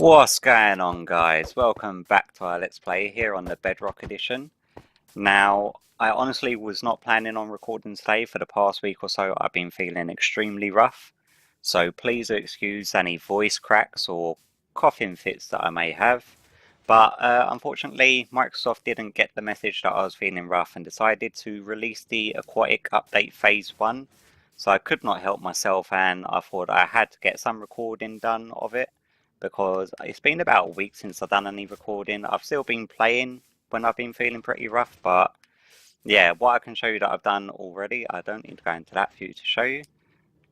What's going on, guys? Welcome back to our Let's Play here on the Bedrock edition. Now, I honestly was not planning on recording today. For the past week or so I've been feeling extremely rough, so please excuse any voice cracks or coughing fits that I may have. But unfortunately Microsoft didn't get the message that I was feeling rough and decided to release the Aquatic update phase 1. So I could not help myself, and I thought I had to get some recording done of it, because it's been about a week since I've done any recording. I've still been playing when I've been feeling pretty rough, but yeah, what I can show you that I've done already, I don't need to go into that for you to show you.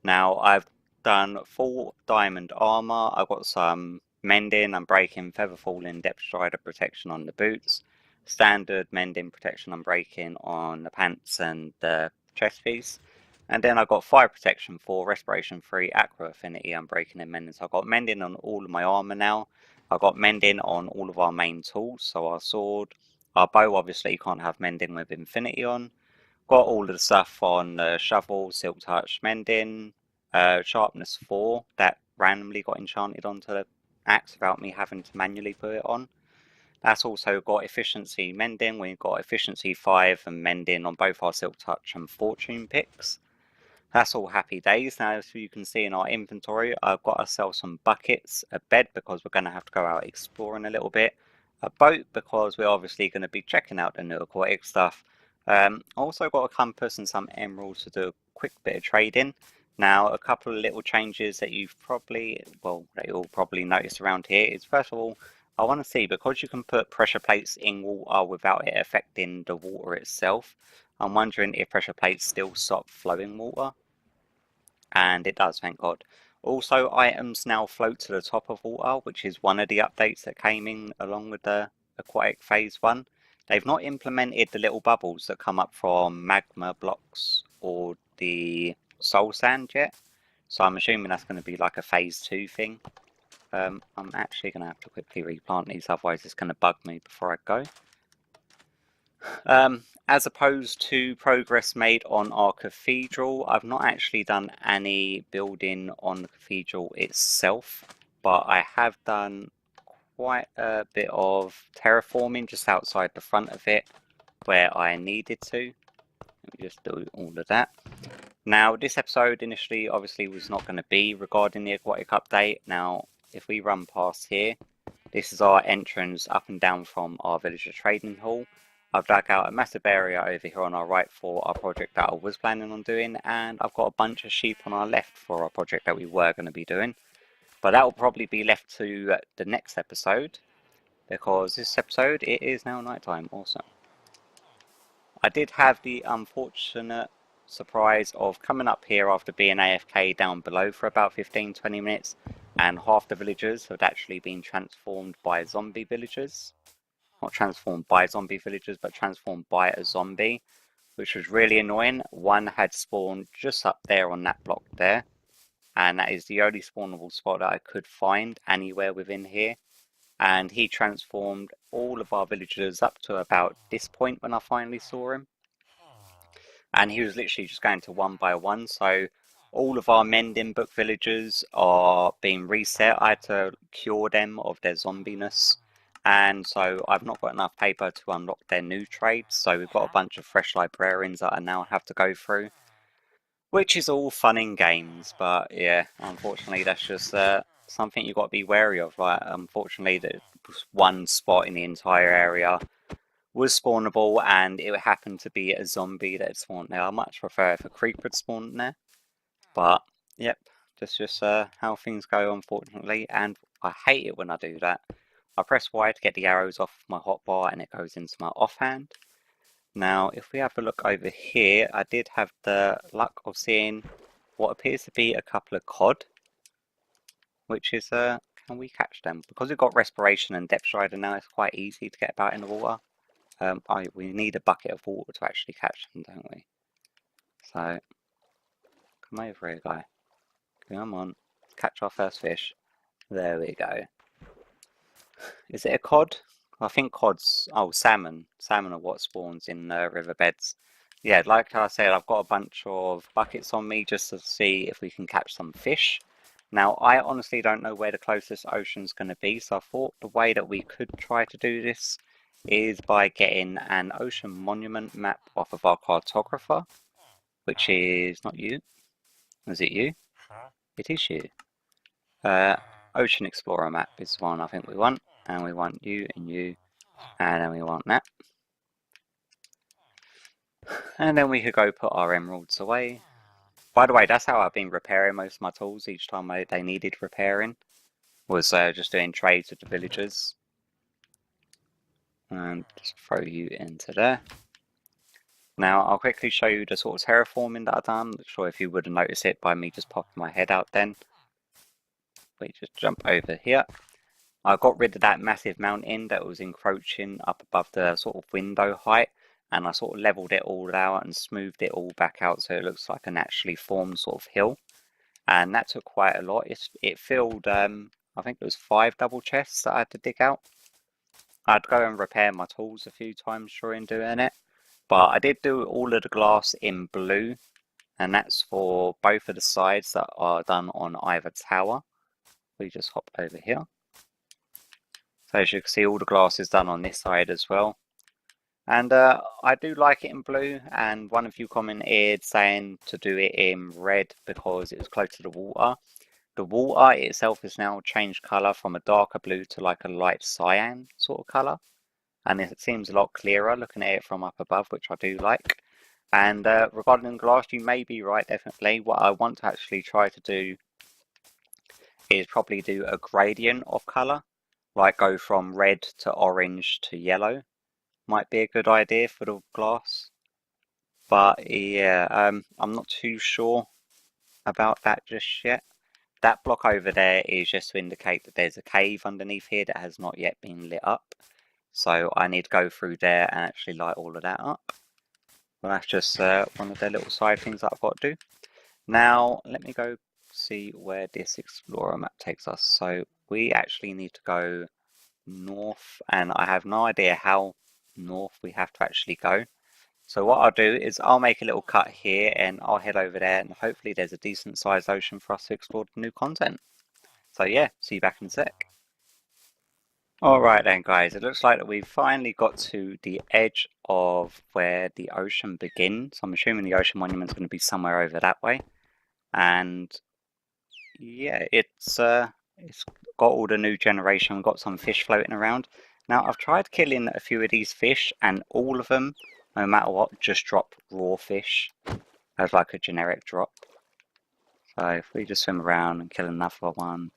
Now, I've done full diamond armor, I've got some mending and breaking, feather falling, depth strider protection on the boots, standard mending, protection and breaking on the pants and the chest piece. And then I've got fire protection for respiration 3, aqua affinity, and breaking and mending. So I've got mending on all of my armor now. I've got mending on all of our main tools. So our sword, our bow, obviously you can't have mending with infinity on. Got all of the stuff on shovel, silk touch, mending, sharpness 4 that randomly got enchanted onto the axe without me having to manually put it on. That's also got efficiency mending. We've got efficiency 5 and mending on both our silk touch and fortune picks. That's all happy days. Now, as you can see in our inventory, I've got ourselves some buckets, a bed because we're going to have to go out exploring a little bit, a boat because we're obviously going to be checking out the new aquatic stuff. Also got a compass and some emeralds to do a quick bit of trading. Now, a couple of little changes that you've probably, that you'll probably notice around here is, first of all, I want to see, because you can put pressure plates in water without it affecting the water itself, I'm wondering if pressure plates still stop flowing water. And it does, thank God. Also, items now float to the top of water, which is one of the updates that came in along with the Aquatic Phase 1. They've not implemented the little bubbles that come up from magma blocks or the soul sand yet, so I'm assuming that's going to be like a Phase 2 thing. I'm actually going to have to quickly replant these, otherwise it's going to bug me before I go. As opposed to progress made on our cathedral, I've not actually done any building on the cathedral itself, but I have done quite a bit of terraforming just outside the front of it where I needed to. Let me just do all of that. Now, this episode initially obviously was not going to be regarding the aquatic update. Now, if we run past here, this is our entrance up and down from our villager trading hall. I've dug out a massive area over here on our right for our project that I was planning on doing, and I've got a bunch of sheep on our left for our project that we were going to be doing. But that will probably be left to the next episode, because this episode, it is now nighttime. Awesome. I did have the unfortunate surprise of coming up here after being AFK down below for about 15-20 minutes, and half the villagers had actually been transformed by zombie villagers. Not transformed by zombie villagers, but transformed by a zombie, which was really annoying. One had spawned just up there on that block there, and that is the only spawnable spot that I could find anywhere within here. And he transformed all of our villagers up to about this point when I finally saw him. And he was literally just going to one by one, so all of our mending book villagers are being reset. I had to cure them of their zombiness. And so I've not got enough paper to unlock their new trades, so we've got a bunch of fresh librarians that I now have to go through, which is all fun in games. But yeah, unfortunately that's just something you've got to be wary of. Like, unfortunately, there was one spot in the entire area was spawnable, and it happened to be a zombie that spawned there. I much prefer if a creeper had spawned there, but yep, that's just how things go, unfortunately, and I hate it when I do that. I press Y to get the arrows off my hotbar and it goes into my offhand. Now, if we have a look over here, I did have the luck of seeing what appears to be a couple of cod, which is, can we catch them? Because we've got respiration and depth strider now, it's quite easy to get about in the water. We need a bucket of water to actually catch them, don't we? So, come over here, guy. Come on, catch our first fish. There we go. Is it a cod? I think cod's... oh, salmon. Salmon are what spawns in riverbeds. Yeah, like I said, I've got a bunch of buckets on me just to see if we can catch some fish. Now, I honestly don't know where the closest ocean's going to be, so I thought the way that we could try to do this is by getting an ocean monument map off of our cartographer, which is not you. Is it you? It is you. Ocean Explorer map is the one I think we want, and we want you and you, and then we want that. And then we could go put our emeralds away. By the way, that's how I've been repairing most of my tools each time they needed repairing. Was just doing trades with the villagers. And just throw you into there. Now I'll quickly show you the sort of terraforming that I've done. Not sure if you would have noticed it by me just popping my head out then. We just jump over here. I got rid of that massive mountain that was encroaching up above the sort of window height, and I sort of leveled it all out and smoothed it all back out so it looks like a naturally formed sort of hill. And that took quite a lot. It filled, I think it was 5 double chests that I had to dig out. I'd go and repair my tools a few times during doing it, but I did do all of the glass in blue, and that's for both of the sides that are done on either tower. We just hop over here. So as you can see, all the glass is done on this side as well. And I do like it in blue, and one of you commented saying to do it in red because it was close to the water. The water itself has now changed colour from a darker blue to like a light cyan sort of colour. And it seems a lot clearer looking at it from up above, which I do like. And regarding glass, you may be right, definitely. What I want to actually try to do is probably do a gradient of colour. Like go from red to orange to yellow. Might be a good idea for the glass. But yeah, I'm not too sure about that just yet. That block over there is just to indicate that there's a cave underneath here that has not yet been lit up. So I need to go through there and actually light all of that up. Well, that's just one of the little side things that I've got to do. Now, let me go see where this Explorer map takes us. So we actually need to go north, and I have no idea how north we have to actually go. So what I'll do is I'll make a little cut here and I'll head over there, and hopefully there's a decent sized ocean for us to explore the new content. So yeah, see you back in a sec. Alright then guys, it looks like that we've finally got to the edge of where the ocean begins. I'm assuming the ocean monument's going to be somewhere over that way. And yeah, it's got all the new generation, got some fish floating around. Now I've tried killing a few of these fish, and all of them, no matter what, just drop raw fish as like a generic drop. So if we just swim around and kill another one.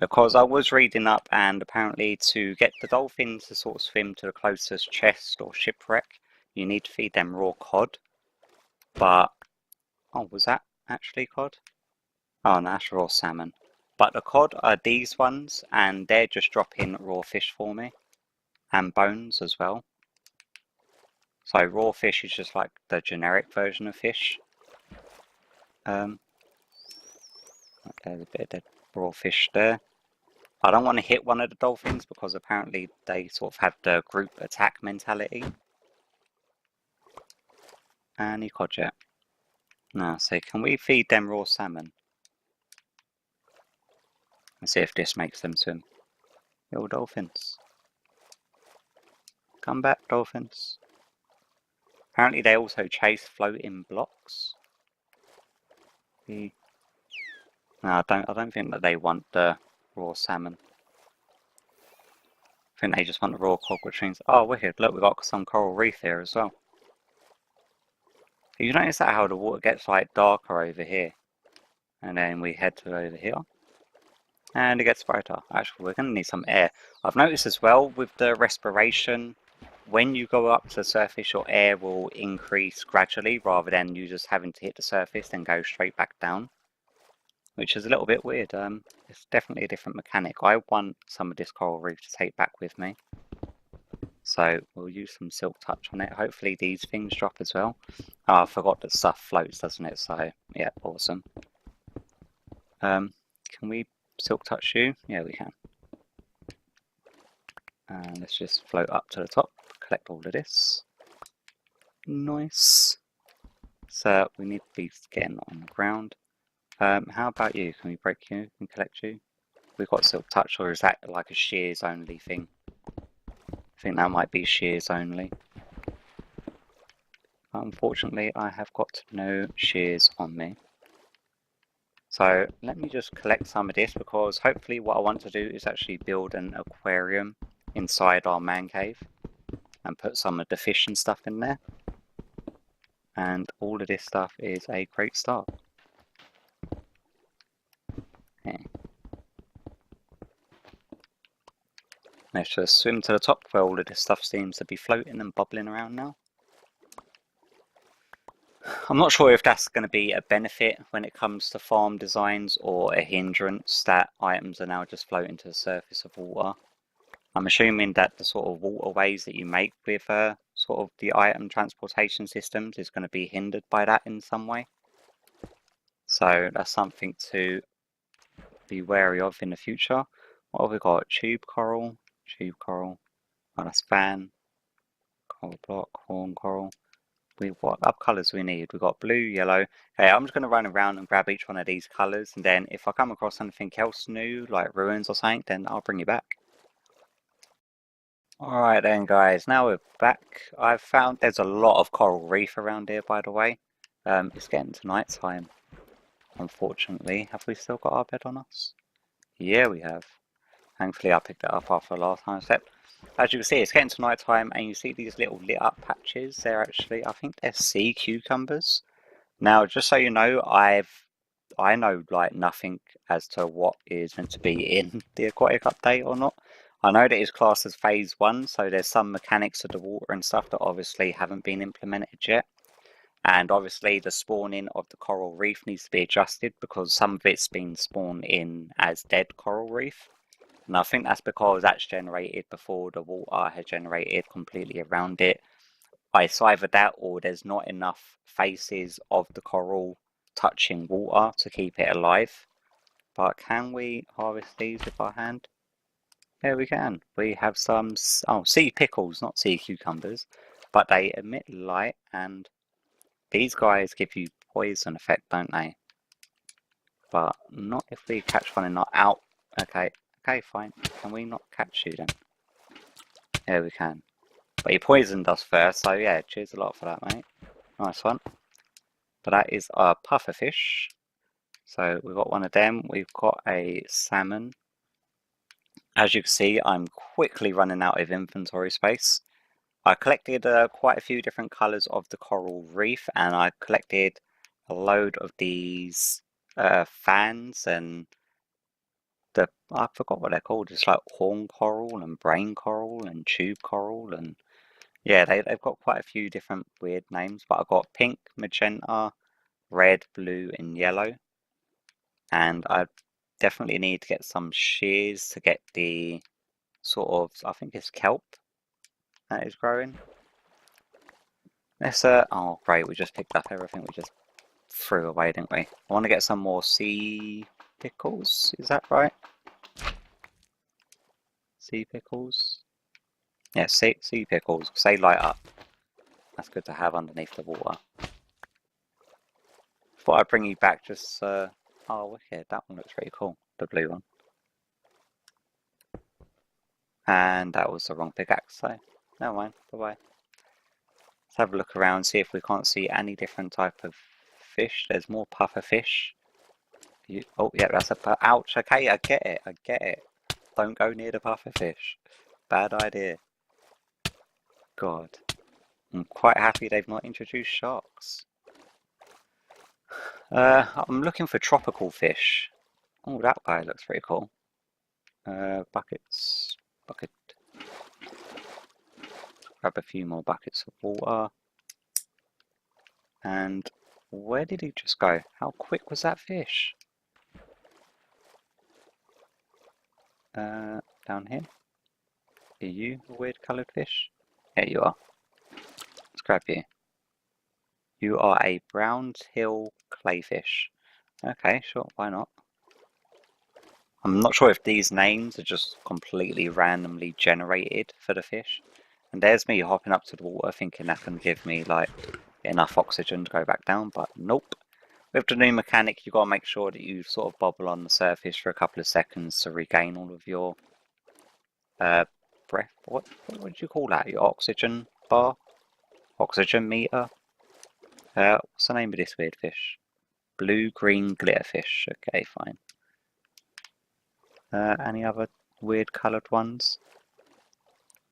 Because I was reading up, and apparently to get the dolphins to sort of swim to the closest chest or shipwreck, you need to feed them raw cod. But, oh, was that actually cod? Oh no, that's raw salmon. But the cod are these ones, and they're just dropping raw fish for me. And bones as well. So raw fish is just like the generic version of fish. There's a bit of dead raw fish there. I don't want to hit one of the dolphins because apparently they sort of have the group attack mentality. Any cod yet? No, so can we feed them raw salmon? Let's see if this makes them swim. Little dolphins. Come back, dolphins. Apparently they also chase floating blocks. No, I don't think that they want the raw salmon. I think they just want the raw cod, which means, oh wicked, look, we've got some coral reef here as well. You notice that how the water gets like darker over here, and then we head to over here, and it gets brighter. Actually, we're going to need some air. I've noticed as well with the respiration, when you go up to the surface, your air will increase gradually rather than you just having to hit the surface and go straight back down, which is a little bit weird. It's definitely a different mechanic. I want some of this coral reef to take back with me. So we'll use some silk touch on it. Hopefully these things drop as well. Oh, I forgot that stuff floats, doesn't it? So yeah, awesome. Can we silk touch you? Yeah, we can. And let's just float up to the top, collect all of this. Nice. So we need to be getting on the ground. How about you? Can we break you and collect you? We've got Silk Touch, or is that like a shears only thing? I think that might be shears only. Unfortunately, I have got no shears on me. So let me just collect some of this, because hopefully what I want to do is actually build an aquarium inside our man cave and put some of the fish and stuff in there. And all of this stuff is a great start. Okay. Let's just swim to the top where all of this stuff seems to be floating and bubbling around now. I'm not sure if that's going to be a benefit when it comes to farm designs or a hindrance that items are now just floating to the surface of water. I'm assuming that the sort of waterways that you make with sort of the item transportation systems is going to be hindered by that in some way. So that's something to be wary of in the future. What have we got? Tube coral, oh, that's fan, coral block, horn coral. What other colours we need? We've got blue, yellow. Okay, I'm just going to run around and grab each one of these colours, and then if I come across anything else new, like ruins or something, then I'll bring you back. Alright then guys, now we're back. I've found there's a lot of coral reef around here, by the way. It's getting to night time, unfortunately. Have we still got our bed on us? Yeah, we have. Thankfully I picked it up after the last time I slept. As you can see, it's getting to night time, and you see these little lit up patches. They're actually, I think they're sea cucumbers. Now, just so you know, I know like nothing as to what is meant to be in the aquatic update or not. I know that it's classed as phase 1, so there's some mechanics of the water and stuff that obviously haven't been implemented yet. And obviously the spawning of the coral reef needs to be adjusted, because some of it's been spawned in as dead coral reef. And I think that's because that's generated before the water has generated completely around it. It's either that or there's not enough faces of the coral touching water to keep it alive. But can we harvest these with our hand? Yeah, we can. We have some sea pickles, not sea cucumbers, but they emit light, and these guys give you poison effect, don't they? But not if we catch one and not out. Okay, fine. Can we not catch you then? Yeah, we can. But he poisoned us first, so yeah, cheers a lot for that, mate. Nice one. But that is our pufferfish. So we've got one of them. We've got a salmon. As you can see, I'm quickly running out of inventory space. I collected quite a few different colours of the coral reef, and I collected a load of these fans, and I forgot what they're called. It's like horn coral and brain coral and tube coral, and yeah, they've got quite a few different weird names. But I've got pink, magenta, red, blue, and yellow. And I definitely need to get some shears to get the sort of, I think it's kelp that is growing. Let's oh great, we just picked up everything we just threw away, didn't we? I want to get some more sea pickles, is that right? Sea pickles? Yeah, sea pickles, because they light up. That's good to have underneath the water. Thought I'd bring you back just, oh wicked, that one looks pretty cool, the blue one. And that was the wrong pickaxe, so never mind, bye-bye. Let's have a look around, see if we can't see any different type of fish. There's more puffer fish. Oh, yeah, that's a ouch. Okay, I get it. Don't go near the puffer fish. Bad idea. God. I'm quite happy they've not introduced sharks. I'm looking for tropical fish. Oh, that guy looks pretty cool. Buckets. Bucket. Grab a few more buckets of water. And where did he just go? How quick was that fish? Down here. Are you a weird coloured fish? Yeah, you are. Let's grab you. You are a brown hill clayfish. Okay, sure, why not? I'm not sure if these names are just completely randomly generated for the fish. And there's me hopping up to the water thinking that can give me like enough oxygen to go back down, but nope. With the new mechanic, you've got to make sure that you sort of bobble on the surface for a couple of seconds to regain all of your breath. What would you call that? Your oxygen bar? Oxygen meter? What's the name of this weird fish? Blue-green glitterfish. Okay, fine. Any other weird coloured ones?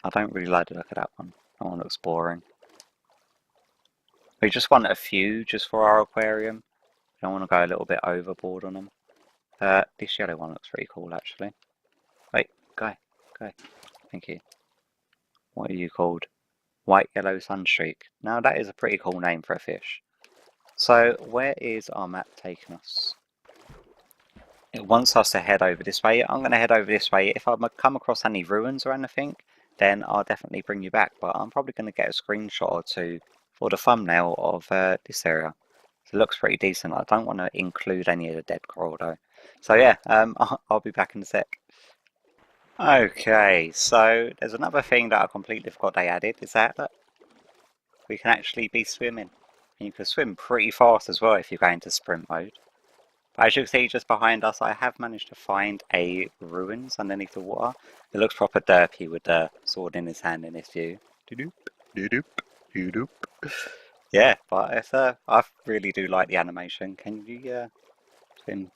I don't really like the look of that one. That one looks boring. We just want a few just for our aquarium. Don't want to go a little bit overboard on them. This yellow one looks pretty cool actually. Wait, go. Thank you. What are you called? White yellow sunstreak. Now that is a pretty cool name for a fish. So where is our map taking us? It wants us to head over this way. I'm going to head over this way. If I come across any ruins or anything, then I'll definitely bring you back. But I'm probably going to get a screenshot or two for the thumbnail of this area. It looks pretty decent. I don't want to include any of the dead coral though. So yeah, I'll be back in a sec. Okay, so there's another thing that I completely forgot they added, is that we can actually be swimming. And you can swim pretty fast as well if you go into sprint mode. But as you can see just behind us, I have managed to find a ruins underneath the water. It looks proper derpy with the sword in his hand in this view. Doo-doop, doo-doop, doo-doop. Yeah, but it's I really do like the animation. Can you swim?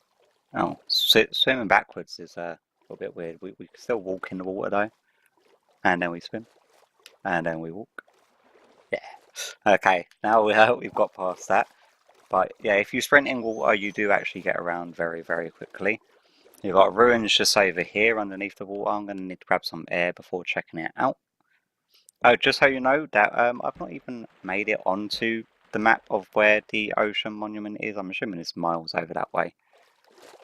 Oh, swimming backwards is a little bit weird. We can still walk in the water though, and then we swim, and then we walk. Yeah. Okay, now we've got past that. But yeah, if you sprint in water, you do actually get around very, very quickly. You've got ruins just over here underneath the water. I'm going to need to grab some air before checking it out. Oh, just so you know that I've not even made it onto the map of where the ocean monument is. I'm assuming it's miles over that way.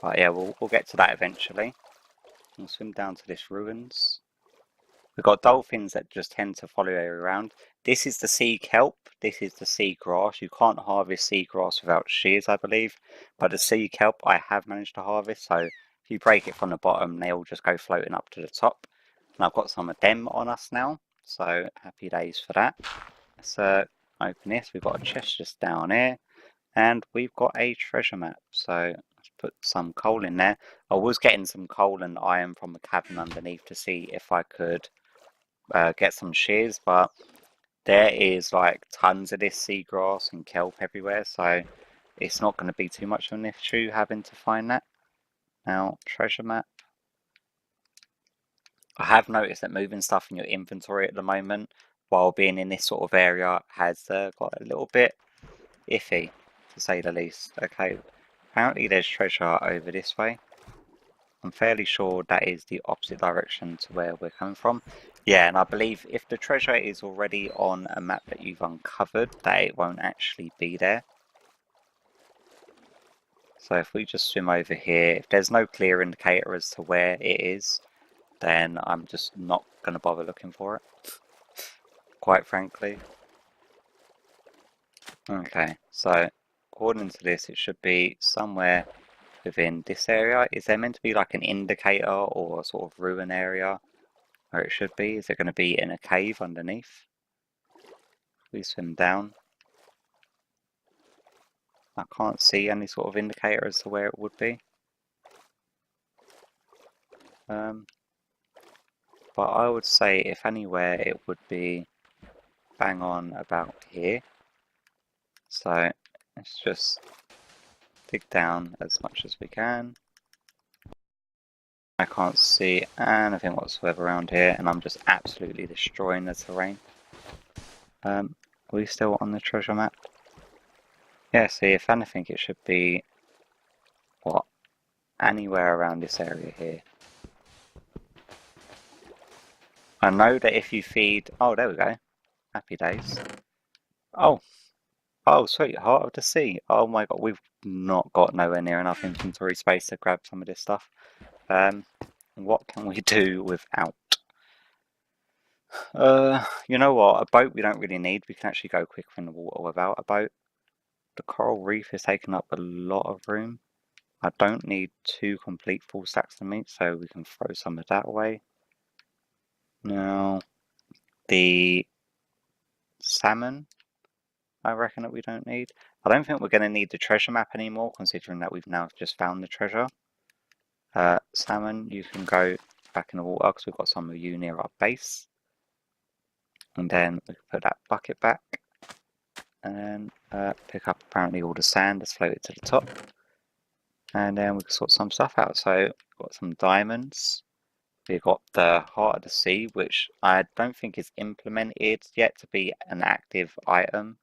But yeah, we'll get to that eventually. We'll swim down to this ruins. We've got dolphins that just tend to follow you around. This is the sea kelp. This is the sea grass. You can't harvest sea grass without shears, I believe. But the sea kelp I have managed to harvest. So if you break it from the bottom, they all just go floating up to the top. And I've got some of them on us now. So happy days for that. Let's open this. We've got a chest just down here. And we've got a treasure map. So let's put some coal in there. I was getting some coal and iron from the cavern underneath to see if I could get some shears, but there is like tons of this seagrass and kelp everywhere, so it's not going to be too much of an issue having to find that. Now, treasure map. I have noticed that moving stuff in your inventory at the moment while being in this sort of area has got a little bit iffy, to say the least. Okay, apparently there's treasure over this way. I'm fairly sure that is the opposite direction to where we're coming from. Yeah, and I believe if the treasure is already on a map that you've uncovered, that it won't actually be there. So if we just swim over here, if there's no clear indicator as to where it is, then I'm just not going to bother looking for it, quite frankly. Okay, so according to this, it should be somewhere within this area. Is there meant to be like an indicator or a sort of ruin area where it should be? Is it going to be in a cave underneath? We swim down. I can't see any sort of indicator as to where it would be. But I would say if anywhere it would be bang on about here. So let's just dig down as much as we can. I can't see anything whatsoever around here, and I'm just absolutely destroying the terrain. Are we still on the treasure map? Yeah, see, if anything it should be, what, anywhere around this area here. I know that if you feed, oh there we go, happy days. Oh, sweet, heart of the sea. Oh my god, we've not got nowhere near enough inventory space to grab some of this stuff. What can we do without? You know what, a boat we don't really need. We can actually go quicker in the water without a boat. The coral reef is taking up a lot of room. I don't need 2 complete full stacks of meat, so we can throw some of that away. Now, the salmon, I reckon that we don't need. I don't think we're going to need the treasure map anymore, considering that we've now just found the treasure. Salmon, you can go back in the water because we've got some of you near our base. And then we can put that bucket back. And then pick up apparently all the sand that's floated to the top. And then we can sort some stuff out. So we've got some diamonds. We've got the Heart of the Sea, which I don't think is implemented yet to be an active item.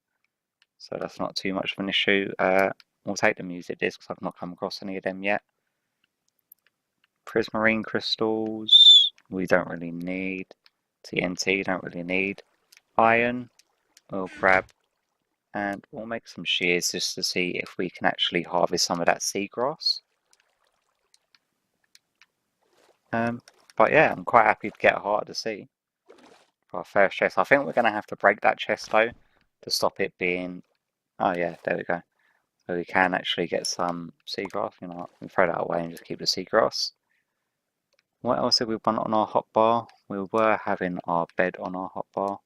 So that's not too much of an issue. We'll take the music disc because I've not come across any of them yet. Prismarine crystals, we don't really need. TNT, don't really need. Iron, we'll grab, and we'll make some shears just to see if we can actually harvest some of that seagrass. But yeah, I'm quite happy to get a Heart of the Sea for our first chest. I think we're going to have to break that chest though to stop it being... Oh yeah, there we go. So we can actually get some seagrass. You know, we can throw that away and just keep the seagrass. What else did we want on our hotbar? We were having our bed on our hotbar.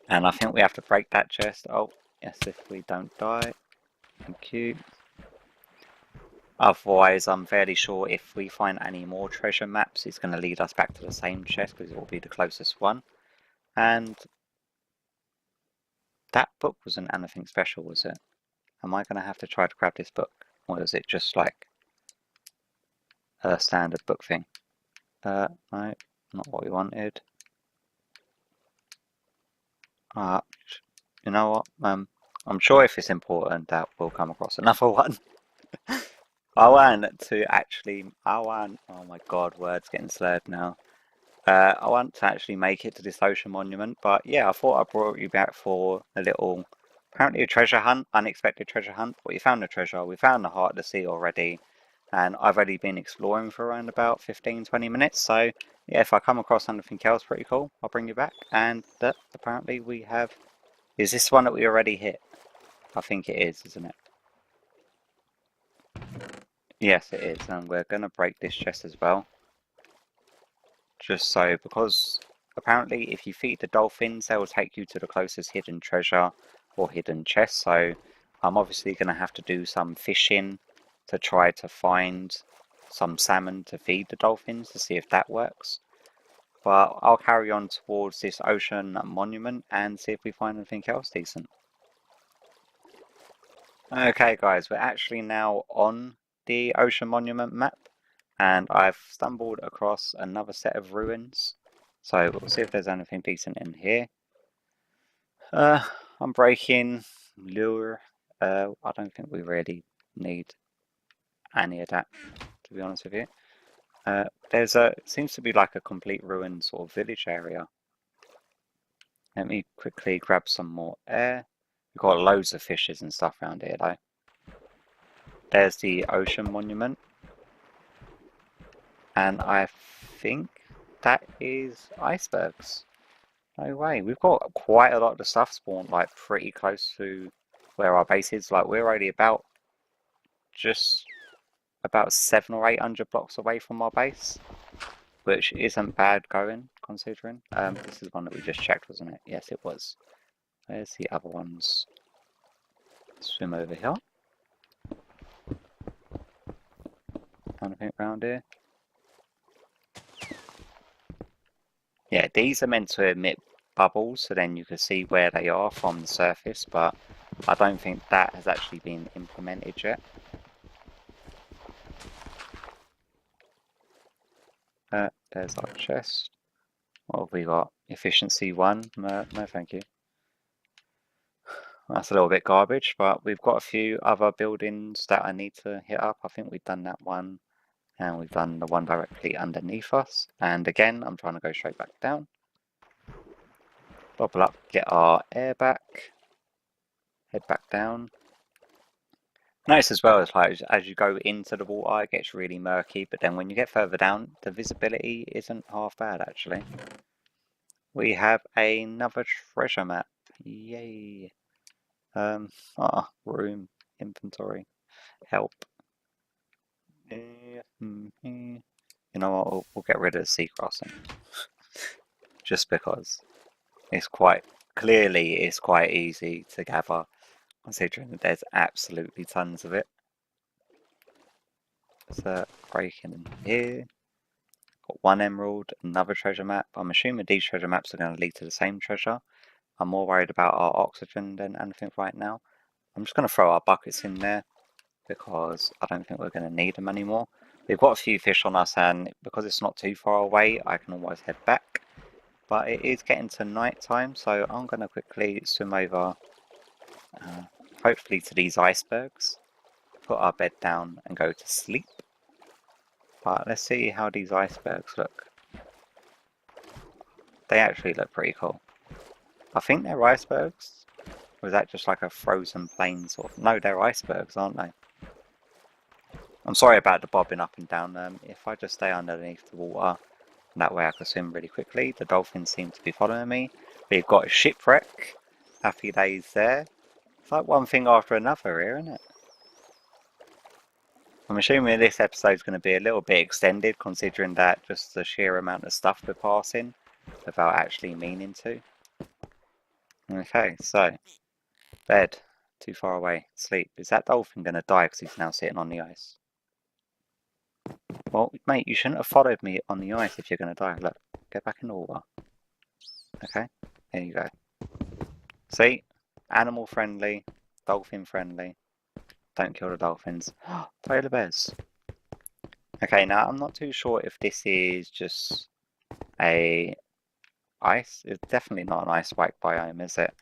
And I think we have to break that chest. Oh, yes, if we don't die. Thank you. Otherwise, I'm fairly sure if we find any more treasure maps, it's going to lead us back to the same chest because it will be the closest one. And that book wasn't anything special, was it? Am I going to have to try to grab this book? Or is it just like a standard book thing? No, not what we wanted. You know what? I'm sure if it's important that we'll come across another one. I want to actually, oh my god, words getting slurred now. I want to actually make it to this ocean monument, but yeah, I thought I brought you back for a little, apparently a treasure hunt, unexpected treasure hunt. But we found the treasure, we found the Heart of the Sea already, and I've already been exploring for around about 15-20 minutes, so yeah, if I come across anything else pretty cool, I'll bring you back. And apparently we have, is this one that we already hit? I think it is, isn't it? Yes, it is, and we're going to break this chest as well. Just so, because apparently if you feed the dolphins, they will take you to the closest hidden treasure or hidden chest. So I'm obviously going to have to do some fishing to try to find some salmon to feed the dolphins to see if that works. But I'll carry on towards this ocean monument and see if we find anything else decent. Okay guys, we're actually now on the ocean monument map. And I've stumbled across another set of ruins. So we'll see if there's anything decent in here. I'm breaking lure. I don't think we really need any of that, to be honest with you. Seems to be like a complete ruined sort of village area. Let me quickly grab some more air. We've got loads of fishes and stuff around here though. There's the ocean monument. And I think that is icebergs. No way. We've got quite a lot of the stuff spawned like pretty close to where our base is. Like we're only about just about 700 or 800 blocks away from our base, which isn't bad going considering. This is one that we just checked, wasn't it? Yes, it was. There's the other ones. Swim over here. Anything around here? Yeah, these are meant to emit bubbles, so then you can see where they are from the surface, but I don't think that has actually been implemented yet. There's our chest. What have we got? Efficiency 1? No, thank you. That's a little bit garbage, but we've got a few other buildings that I need to hit up. I think we've done that one, and we've done the one directly underneath us. And again, I'm trying to go straight back down. Bubble up, get our air back, head back down. Notice as well, it's like as you go into the water, it gets really murky, but then when you get further down, the visibility isn't half bad actually. We have another treasure map. Yay. Room, inventory, help. You know what, we'll get rid of the seagrass just because it's quite easy to gather. considering that there's absolutely tons of it. So break in here. Got 1 emerald, another treasure map. I'm assuming these treasure maps are going to lead to the same treasure. I'm more worried about our oxygen than anything right now. I'm just going to throw our buckets in there because I don't think we're going to need them anymore. We've got a few fish on us, and because it's not too far away, I can always head back. But it is getting to night time, so I'm going to quickly swim over, hopefully to these icebergs, put our bed down and go to sleep. But let's see how these icebergs look. They actually look pretty cool. I think they're icebergs. Or is that just like a frozen plain sort of? No, they're icebergs, aren't they? I'm sorry about the bobbing up and down. If I just stay underneath the water, that way I can swim really quickly. The dolphins seem to be following me. We've got a shipwreck. Happy days there. It's like one thing after another here, isn't it? I'm assuming this episode is going to be a little bit extended, considering that just the sheer amount of stuff we're passing without actually meaning to. Okay, so bed, too far away, sleep. Is that dolphin going to die because he's now sitting on the ice? Well, mate, you shouldn't have followed me on the ice if you're going to die. Look, get back in the water. Okay, there you go. See? Animal friendly, dolphin friendly. Don't kill the dolphins. Polar bears. Okay, now I'm not too sure if this is just a ice. It's definitely not an ice spike biome, is it?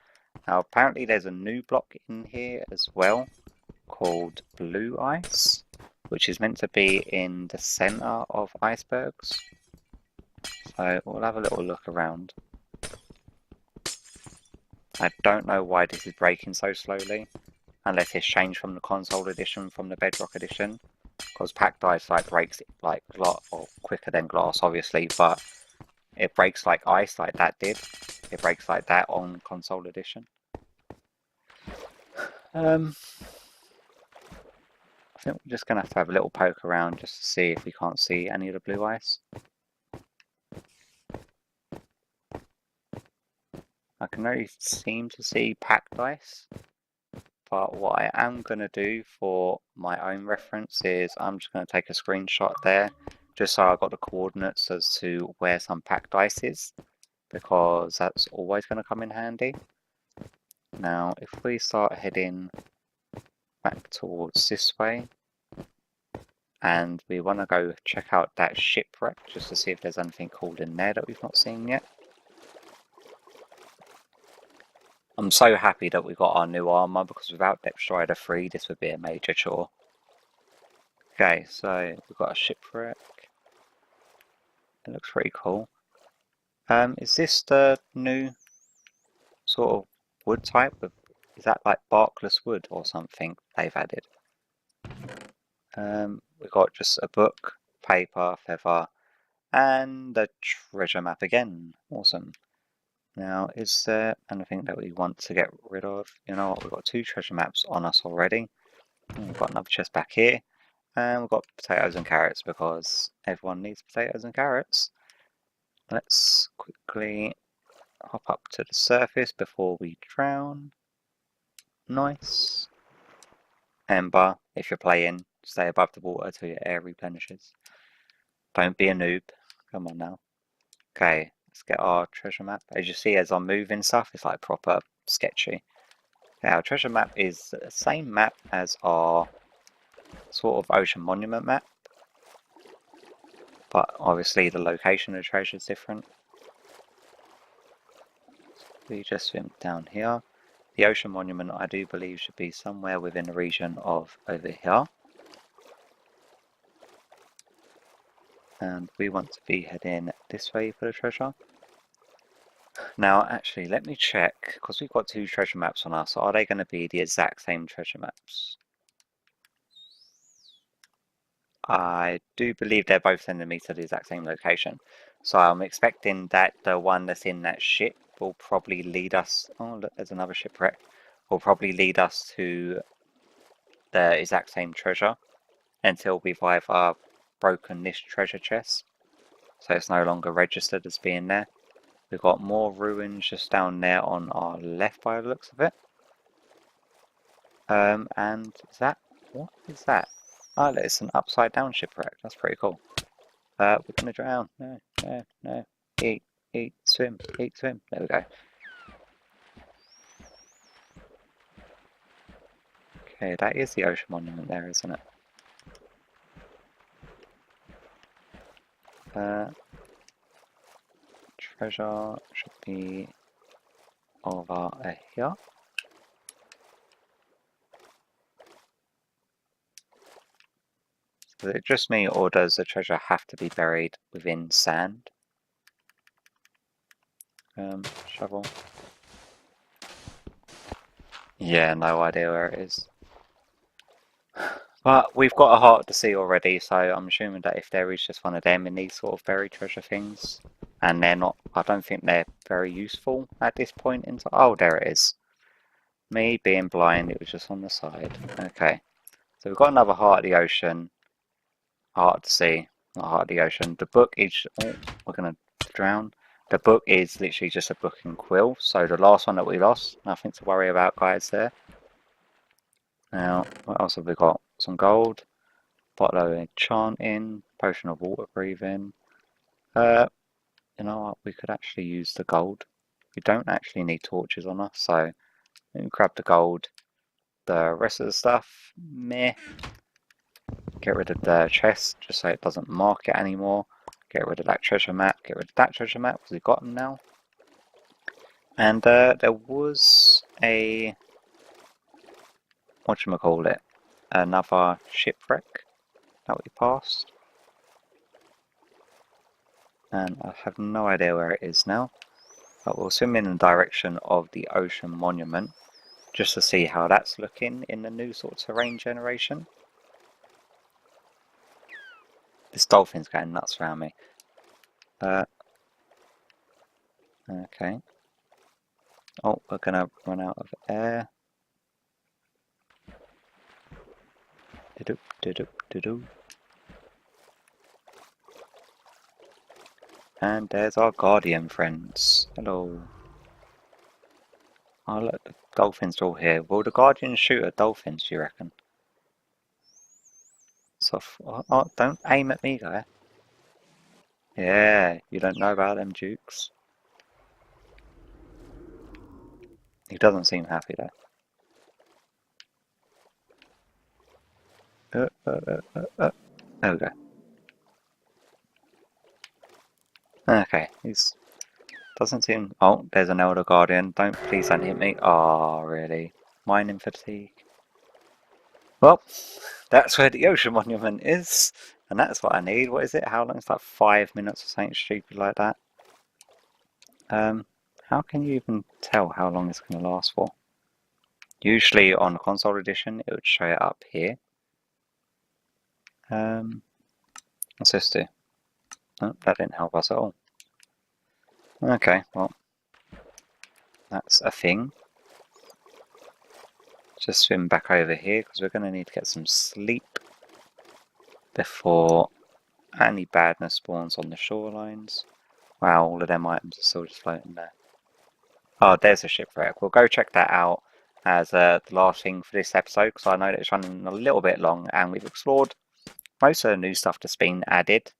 Now, apparently there's a new block in here as well called blue ice, which is meant to be in the center of icebergs. So we'll have a little look around. I don't know why this is breaking so slowly, unless it's changed from the console edition from the Bedrock edition, because packed ice like breaks like glass, or quicker than glass obviously, but it breaks like ice like that did. It breaks like that on console edition. I think we're just gonna have to have a little poke around just to see if we can't see any of the blue ice. I can only seem to see packed ice, but what I am going to do for my own reference is I'm just going to take a screenshot there, just so I've got the coordinates as to where some packed ice is, because that's always going to come in handy. Now, if we start heading back towards this way, and we want to go check out that shipwreck, just to see if there's anything cool in there that we've not seen yet. I'm so happy that we got our new armor, because without Depth Strider 3 this would be a major chore. Okay, so we've got a shipwreck. It looks pretty cool. Is this the new sort of wood type? Is that like barkless wood or something they've added? We've got just a book, paper, feather, and a treasure map again. Awesome. Now, is there anything that we want to get rid of? You know what, we've got 2 treasure maps on us already. We've got another chest back here. And we've got potatoes and carrots because everyone needs potatoes and carrots. Let's quickly hop up to the surface before we drown. Nice. Ember, if you're playing, stay above the water till your air replenishes. Don't be a noob. Come on now. Okay, let's get our treasure map. As you see, as I'm moving stuff, it's like proper sketchy. Okay, our treasure map is the same map as our sort of ocean monument map, but obviously the location of the treasure is different. We just swim down here. The ocean monument, I do believe, should be somewhere within the region of over here. And we want to be heading this way for the treasure. Now, actually, let me check, because we've got 2 treasure maps on us. Are they going to be the exact same treasure maps? I do believe they're both sending me to the exact same location. So I'm expecting that the one that's in that ship will probably lead us... Oh, look, there's another shipwreck. Will probably lead us to the exact same treasure until we've either broken this treasure chest, so it's no longer registered as being there. We've got more ruins just down there on our left by the looks of it. And is that, what is that? Oh, look, it's an upside down shipwreck. That's pretty cool. We're gonna drown. No, no, no. Eat, swim, eat, swim. There we go. Okay, that is the ocean monument there, isn't it? Treasure should be over here. Is it just me, or does the treasure have to be buried within sand? Shovel. Yeah, no idea where it is. But we've got a heart to see already, so I'm assuming that if there is just one of them in these sort of buried treasure things, and they're not, I don't think they're very useful at this point in time. Oh, there it is. Me being blind, it was just on the side. Okay, so we've got another heart of the ocean, heart to sea, not heart of the ocean. The book is, oh, we're gonna drown. The book is literally just a book and quill, so the last one that we lost, nothing to worry about, guys, there. Now, what else have we got? Some gold, bottle of enchanting, potion of water breathing. You know what, we could actually use the gold. We don't actually need torches on us, so we can grab the gold. The rest of the stuff, meh. Get rid of the chest, just so it doesn't mark it anymore. Get rid of that treasure map, get rid of that treasure map, because we've got them now. And there was a, whatchamacallit, another shipwreck that we passed. And I have no idea where it is now. But we'll swim in the direction of the ocean monument, just to see how that's looking in the new sort of terrain generation. This dolphin's going nuts around me. Okay. Oh, we're gonna run out of air. Do-do, do-do, do-do. And there's our guardian friends. Hello. Oh look, the dolphins are all here. Will the guardians shoot at dolphins, do you reckon? So, oh, don't aim at me, guy. Yeah, you don't know about them dukes. He doesn't seem happy though. There we go. Okay, he's doesn't seem. Oh, there's an elder guardian. Please don't hit me. Oh, really? Mining fatigue. Well, that's where the ocean monument is, and that's what I need. What is it? How long? It's like 5 minutes or something stupid like that. How can you even tell how long it's going to last for? Usually on console edition, it would show it up here. What's this do? Oh, that didn't help us at all. Okay, well, that's a thing. Just swim back over here because we're going to need to get some sleep before any badness spawns on the shorelines. Wow, all of them items are still just floating there. Oh, there's a shipwreck. We'll go check that out as the last thing for this episode because I know that it's running a little bit long and we've explored most of the new stuff that's been added.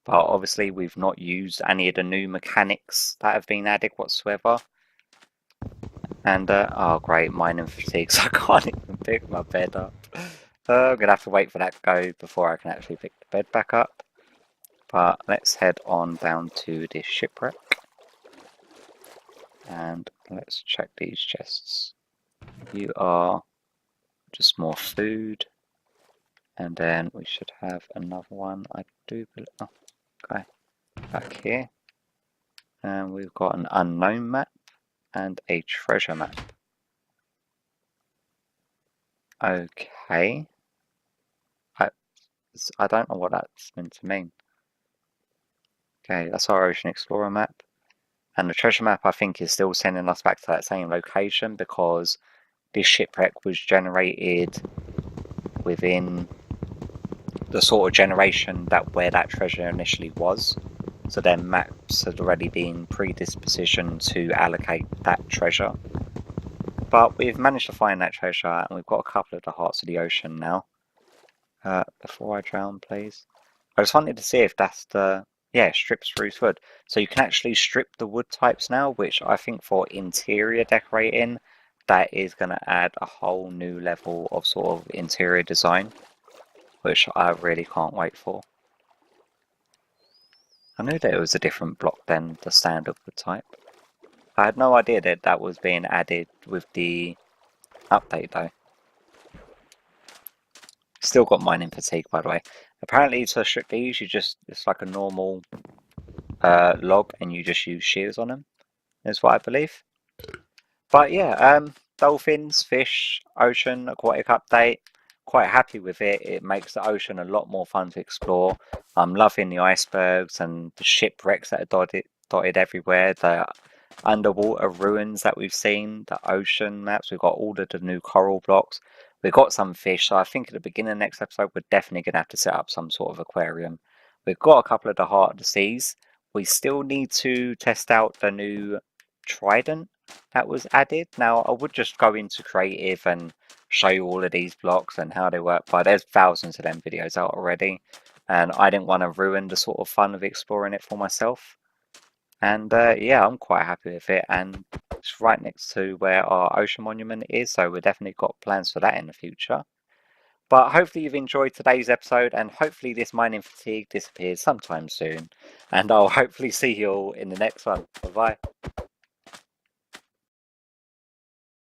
But obviously we've not used any of the new mechanics that have been added whatsoever. And, oh great, mining fatigue, so I can't even pick my bed up. I'm going to have to wait for that to go before I can actually pick the bed back up. But let's head on down to this shipwreck. And let's check these chests. You are just more food. And then we should have another one, I do believe. Oh, okay, back here. And we've got an unknown map and a treasure map. Okay. I don't know what that's meant to mean. Okay, that's our Ocean Explorer map. And the treasure map, I think, is still sending us back to that same location because this shipwreck was generated within the sort of generation where that treasure initially was. So their maps had already been predispositioned to allocate that treasure. But we've managed to find that treasure, and we've got a couple of the hearts of the ocean now. Before I drown, please. I just wanted to see if that's the... Yeah, strip spruce wood. So you can actually strip the wood types now, which I think for interior decorating, that is going to add a whole new level of sort of interior design, which I really can't wait for. I knew that it was a different block than the standard wood type. I had no idea that that was being added with the update though. Still got mining fatigue, by the way. Apparently to strip these, it's like a normal log and you just use shears on them, is what I believe. But yeah, dolphins, fish, ocean, aquatic update. Quite happy with it. It makes the ocean a lot more fun to explore. I'm loving the icebergs and the shipwrecks that are dotted everywhere. The underwater ruins that we've seen, the ocean maps. We've got all of the new coral blocks. We've got some fish, so I think at the beginning of the next episode, we're definitely going to have to set up some sort of aquarium. We've got a couple of the heart of the seas. We still need to test out the new trident that was added. Now, I would just go into creative and show you all of these blocks and how they work, but there's thousands of them videos out already, and I didn't want to ruin the sort of fun of exploring it for myself. And yeah, I'm quite happy with it, and it's right next to where our ocean monument is, so we've definitely got plans for that in the future. But hopefully you've enjoyed today's episode, and hopefully this mining fatigue disappears sometime soon, and I'll hopefully see you all in the next one. Bye bye.